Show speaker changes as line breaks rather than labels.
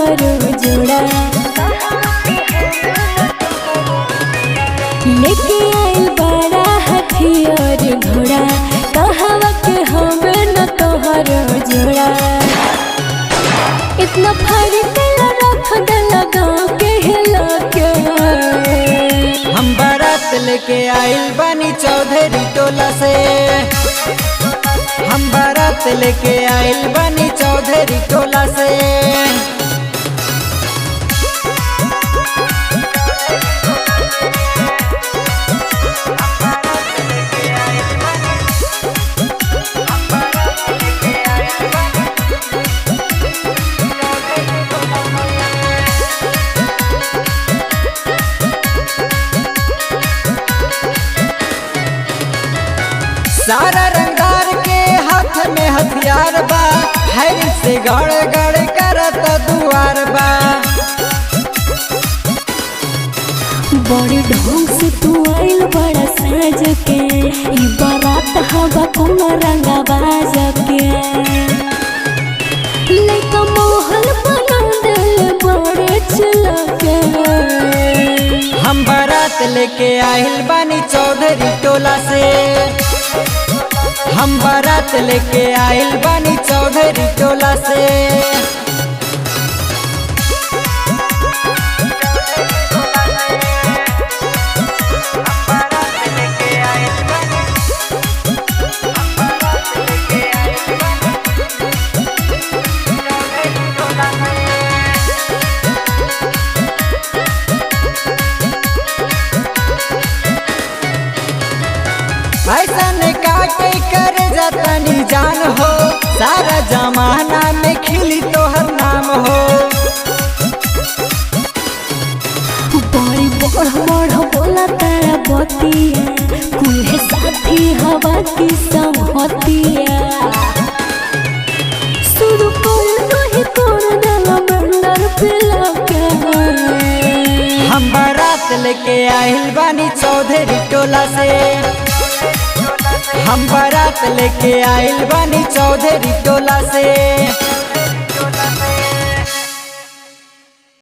तोहरो जोड़ा। लेके आइल बड़ा हाथी और घोड़ा, कहवा के हमें न तोहरो जोड़ा। इतना फर्क रख दिला गाँव के हिला के।
हम बारात लेके आइल बानी चौधरी टोला से। हम बारात लेके आइल बानी चौधरी टोला से। सारा रंगदार के हाथ में हथियार बा, हैर से गड़ गड़ करत दुआर बा।
बड़ी ढंग से तू आइल बड़ा साज के, ई बारात हवा कोनो रंगा बाज के। लेका मोहल बना दिल बड़े चला के।
हम बारात लेके आइल बानी चौधरी टोला से। हम बारात लेके आइल बानी चौधरी टोला से। ऐसा ने काटे कर जातनी जान हो, सारा जमाना में खिली तोहर नाम हो।
बड़ी बड़ बड़ बोला तारा बतिया, कुल्हे साथी हवा की संगतिया। शुरू कर रही कर देला बंदर पिला के।
हम बारात लेके आइल बानी चौधरी टोला से। हम बारात लेके आइल बानी चौधरी टोला से।